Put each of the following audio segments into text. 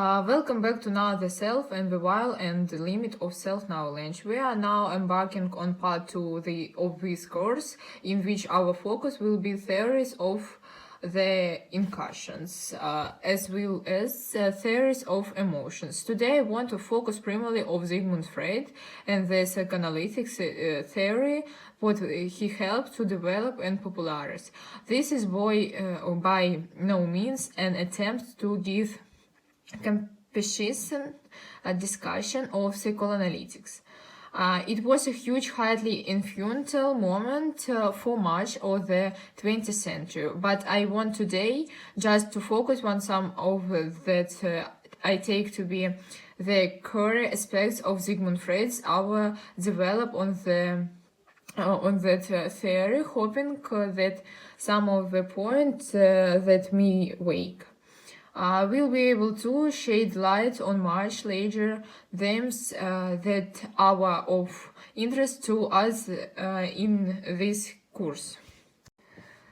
Welcome back to Now the Self and the While and the Limit of Self-Knowledge. We are now embarking on part 2 of this course, in which our focus will be theories of the incursions, as well as theories of emotions. Today I want to focus primarily on Sigmund Freud and the psychoanalytic theory, what he helped to develop and popularize. This is by no means an attempt to give compassion discussion of psychoanalytics. It was a huge, highly influential moment for much of the 20th century, but I want today just to focus on some of that I take to be the core aspects of Sigmund Freud's our develop on that theory, hoping that some of the points that me wake. We'll be able to shed light on much larger themes that are of interest to us in this course.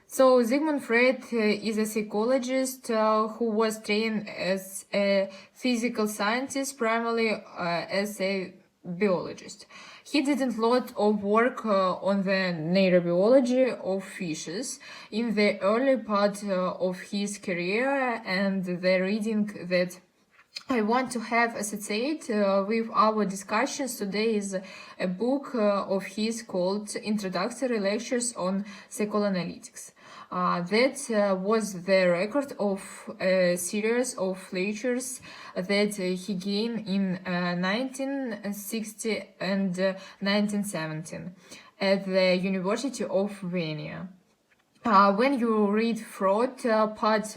So Sigmund Freud is a psychologist who was trained as a physical scientist, primarily as a biologist. He did a lot of work on the neurobiology of fishes in the early part of his career, and the reading that I want to have associate with our discussions today is a book of his called Introductory Lectures on Psychoanalytics. That was the record of a series of lectures that he gave in 1960 and 1917 at the University of Vienna. When you read Freud, part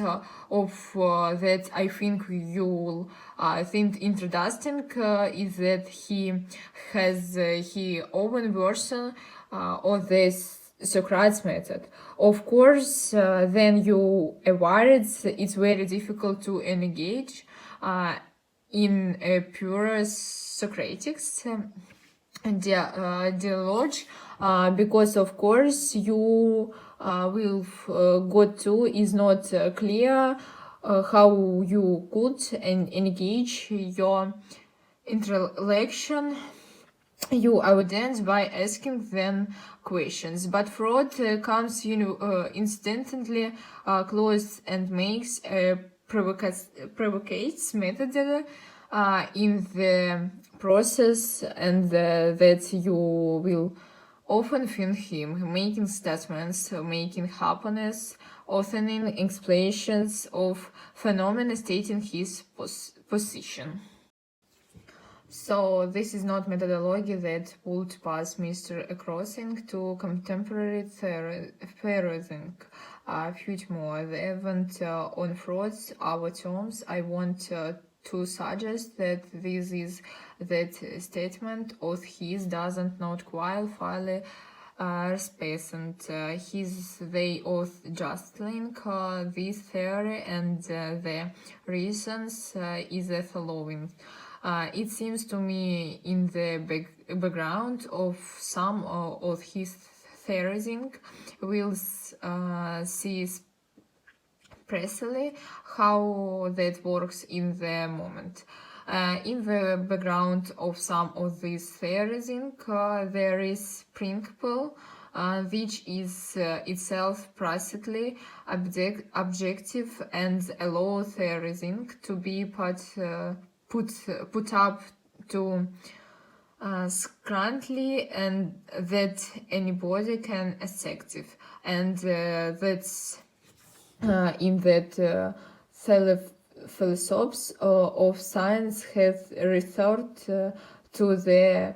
of that I think you'll think interesting is that he has his own version of this Socrates method. Of course, then you aware it's very difficult to engage in a pure Socratics dialogue, because of course you will go to is not clear how you could engage your intellection, your audience, by asking them questions. But Freud comes instantly close and makes a provocates method in the process, and that you will often find him making statements, making happiness, authoring explanations of phenomena, stating his position. So this is not methodology that would pass Mr. Crossing to contemporary theorizing. Furthermore, the event on Freud's our terms, I want to suggest that this is that statement of his doesn't not quite fully represent his way of just link this theory, and the reasons is the following. It seems to me in the background of some of his theorizing, we'll see precisely how that works in the moment. In the background of some of this theorizing, there is principle which is itself precisely objective and allow theorizing to be put up to scrutiny, and that anybody can accept, and that's in that philosophers of science have resorted to the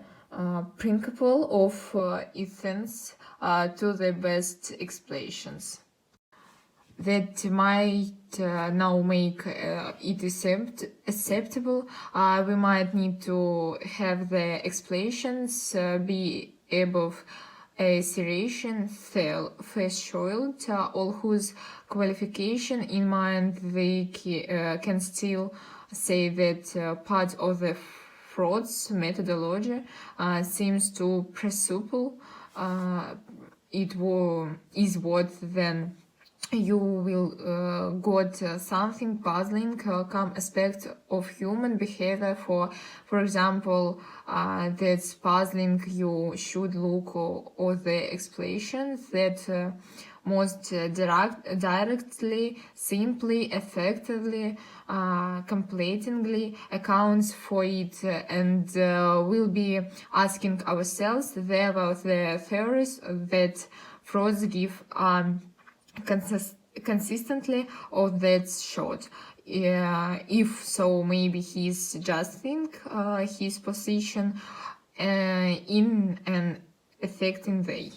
principle of essence to the best explanations that might now make it acceptable. We might need to have the explanations be above a seriation threshold, all whose qualification in mind they can still say that part of the Freud's methodology seems to presuppose is what then you will got something puzzling come aspect of human behavior. For example, that's puzzling, you should look or the explanations that most directly, simply, effectively, completely accounts for it, and we'll be asking ourselves there about the theories that frauds give consistently or that's short. If so, maybe he's adjusting his position in an affecting way.